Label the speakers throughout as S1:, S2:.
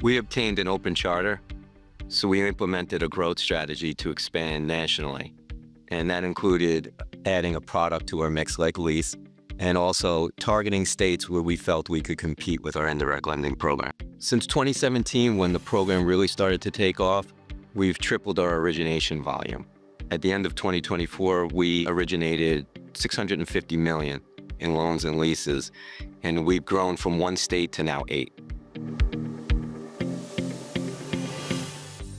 S1: We obtained an open charter, so we implemented a growth strategy to expand nationally. And that included adding a product to our mix like lease, and also targeting states where we felt we could compete with our indirect lending program. Since 2017, when the program really started to take off, we've tripled our origination volume. At the end of 2024, we originated $650 million in loans and leases, and we've grown from 1 state to now 8.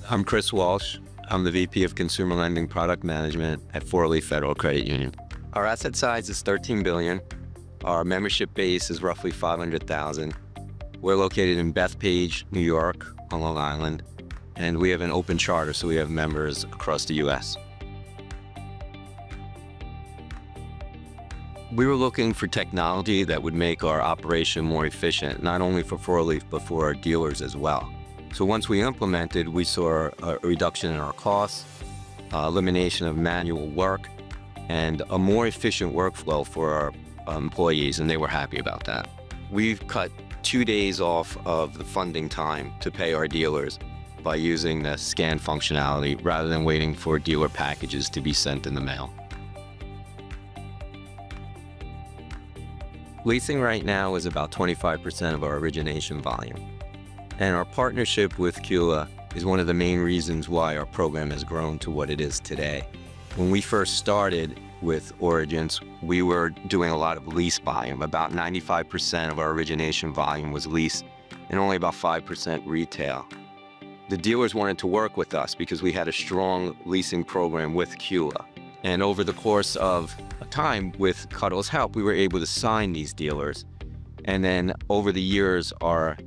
S1: I'm Chris Walsh. I'm the VP of Consumer Lending Product Management at FourLeaf Federal Credit Union. Our asset size is $13 billion. Our membership base is roughly 500,000. We're located in Bethpage, New York, on Long Island, and we have an open charter, so we have members across the U.S. We were looking for technology that would make our operation more efficient, not only for FourLeaf, but for our dealers as well. So once we implemented, we saw a reduction in our costs, elimination of manual work, and a more efficient workflow for our employees, and they were happy about that. We've cut 2 days off of the funding time to pay our dealers by using the scan functionality rather than waiting for dealer packages to be sent in the mail. Leasing right now is about 25% of our origination volume. And our partnership with CUA is one of the main reasons why our program has grown to what it is today. When we first started with Origence, we were doing a lot of lease volume. About 95% of our origination volume was lease and only about 5% retail. The dealers wanted to work with us because we had a strong leasing program with CUA. And over the course of a time, with Cuddle's help, we were able to sign these dealers. And then over the years, our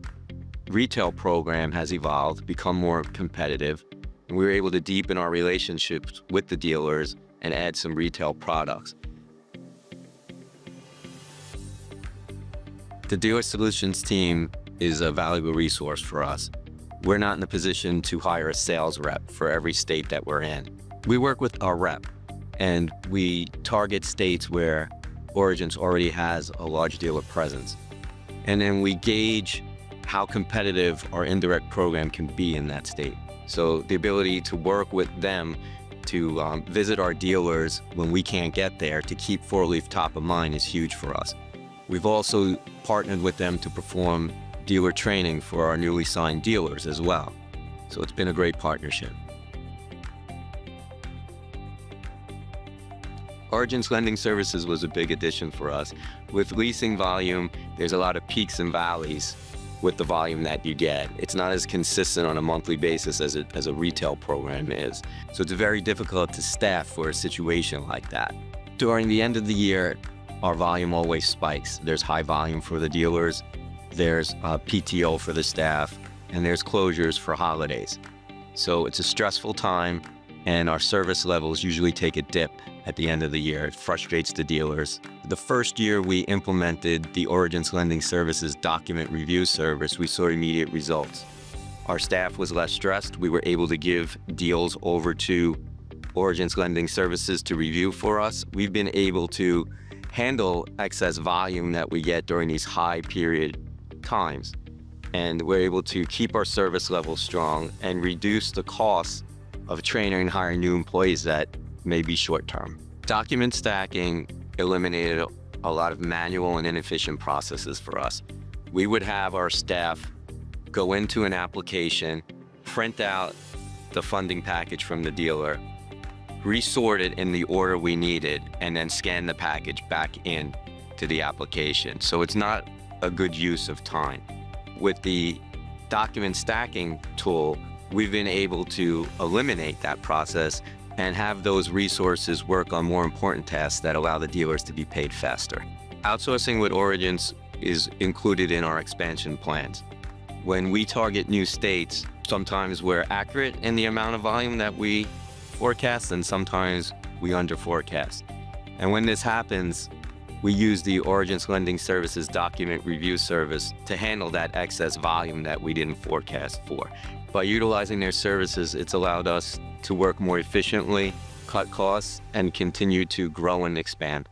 S1: retail program has evolved, become more competitive, and we were able to deepen our relationships with the dealers and add some retail products. The Dealer Solutions team is a valuable resource for us. We're not in a position to hire a sales rep for every state that we're in. We work with our rep, and we target states where Origence already has a large dealer presence. And then we gauge how competitive our indirect program can be in that state. So the ability to work with them to visit our dealers when we can't get there to keep FourLeaf top of mind is huge for us. We've also partnered with them to perform dealer training for our newly signed dealers as well. So it's been a great partnership. Origence Lending Services was a big addition for us. With leasing volume, there's a lot of peaks and valleys with the volume that you get. It's not as consistent on a monthly basis as a retail program is. So it's very difficult to staff for a situation like that. During the end of the year, our volume always spikes. There's high volume for the dealers, there's PTO for the staff, and there's closures for holidays. So it's a stressful time, and our service levels usually take a dip at the end of the year. It frustrates the dealers. The first year we implemented the Origence Lending Services document review service, we saw immediate results. Our staff was less stressed. We were able to give deals over to Origence Lending Services to review for us. We've been able to handle excess volume that we get during these high period times. And we're able to keep our service levels strong and reduce the costs of training and hiring new employees that may be short-term. Document stacking eliminated a lot of manual and inefficient processes for us. We would have our staff go into an application, print out the funding package from the dealer, resort it in the order we needed, and then scan the package back in to the application. So it's not a good use of time. With the document stacking tool, we've been able to eliminate that process and have those resources work on more important tasks that allow the dealers to be paid faster. Outsourcing with Origence is included in our expansion plans. When we target new states, sometimes we're accurate in the amount of volume that we forecast, and sometimes we under forecast. And when this happens, we use the Origence Lending Services document review service to handle that excess volume that we didn't forecast for. By utilizing their services, it's allowed us to work more efficiently, cut costs, and continue to grow and expand.